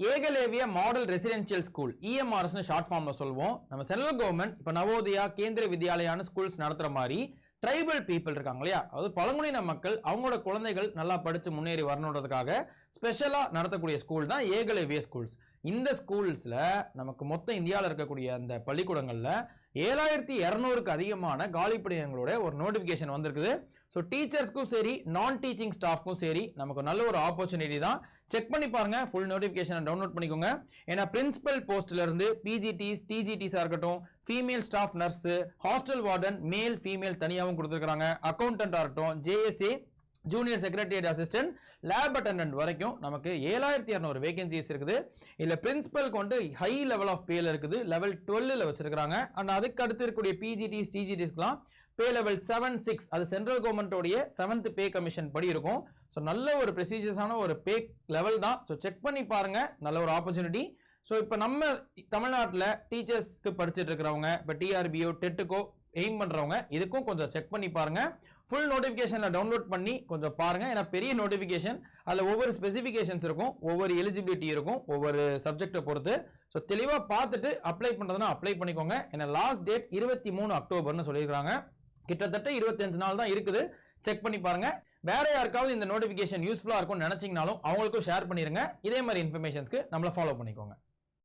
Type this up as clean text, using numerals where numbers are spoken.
ஏகலேவிய model residential school EMRS short ஃபார்ம்ல சொல்லுவோம். நம்ம சென்ட்ரல் கவர்மெண்ட் இப்ப நவோதயா கேந்திர வித்யாலயான ஸ்கூல்ஸ் நடத்துற மாதிரி ட்ரைபல் பீப்புள் இருக்காங்க இல்லையா, அதாவது பழங்குடியின மக்கள் அவங்களோட குழந்தைகள் நல்லா படிச்சு முன்னேறி வரணுன்றதுக்காக ஸ்பெஷலா நடத்தக்கூடிய ஸ்கூல் தான் ஏகலேவிய ஸ்கூல்ஸ். இந்த ஸ்கூல்ஸ்ல நமக்கு மொத்தம் இந்தியாவில் இருக்கக்கூடிய அந்த பள்ளிக்கூடங்கள்ல 7200க்கு அதிகமான காலிப்பணியிடங்களோட ஒரு நோட்டிபிகேஷன் வந்திருக்குது. ஸோ டீச்சர்ஸ்க்கும் சரி நான் டீச்சிங் ஸ்டாஃப்க்கும் சரி நமக்கு நல்ல ஒரு ஆப்பர்ச்சுனிட்டி தான். செக் பண்ணி பாருங்க, ஃபுல் நோட்டிபிகேஷனை டவுன்லோட் பண்ணிக்கோங்க. ஏன்னா பிரின்சிபல் போஸ்ட்ல இருந்து பிஜிடிஸ் டிஜிடிஸா இருக்கட்டும், female staff nurse, hostel warden male female தனியாகவும் கொடுத்துருக்காங்க, அக்கௌண்டன்டா இருக்கட்டும், JSA junior secretariat assistant, lab attendant வரைக்கும் நமக்கு 7200 வேகன்சிஸ் இருக்குது. இல்ல பிரின்சிபலுக்கு வந்து ஹை லெவல் ஆஃப் பேல இருக்குது, லெவல் 12ல வச்சிருக்காங்க. அண்ட் அதுக்கு அடுத்து இருக்கக்கூடிய பிஜிடிஸ் டிஜிடிஸ்க்குலாம் பே லெவல் 7-6, அது சென்ட்ரல் கவர்மெண்டோடைய 7th பே கமிஷன் படி இருக்கும். ஸோ நல்ல ஒரு ப்ரெசிஜியஸான ஒரு பே லெவல் தான். ஸோ செக் பண்ணி பாருங்க, நல்ல ஒரு ஆப்பர்ச்சுனிட்டி. ஸோ இப்போ நம்ம தமிழ்நாட்டில் டீச்சர்ஸ்க்கு படிச்சுட்டு இருக்கிறவங்க இப்போ TRBO டெட்டுக்கோ எய்ம் பண்றவங்க இதுக்கும் கொஞ்சம் செக் பண்ணி பாருங்க. ஃபுல் நோட்டிபிகேஷன்ல டவுன்லோட் பண்ணி கொஞ்சம் பாருங்க. ஏன்னா பெரிய நோட்டிபிகேஷன், அதுல ஒவ்வொரு ஸ்பெசிபிகேஷன்ஸ் இருக்கும், ஒவ்வொரு எலிஜிபிலிட்டி இருக்கும், ஒவ்வொரு சப்ஜெக்டை பொறுத்து. ஸோ தெளிவா பார்த்துட்டு அப்ளை பண்றதுன்னா அப்ளை பண்ணிக்கோங்க. ஏன்னா லாஸ்ட் டேட் 23 அக்டோபர்னு சொல்லியிருக்காங்க. கிட்டத்தட்ட 25 நாள் தான் இருக்குது. செக் பண்ணி பாருங்க. வேற யாருக்காவது இந்த நோட்டிபிகேஷன் யூஸ்ஃபுல்லா இருக்கும்னு நினைச்சீங்கனாலும் அவங்களுக்கும் ஷேர் பண்ணிருங்க. இதே மாதிரி இன்ஃபர்மேஷன்ஸ்க்கு நம்மள ஃபாலோ பண்ணிக்கோங்க.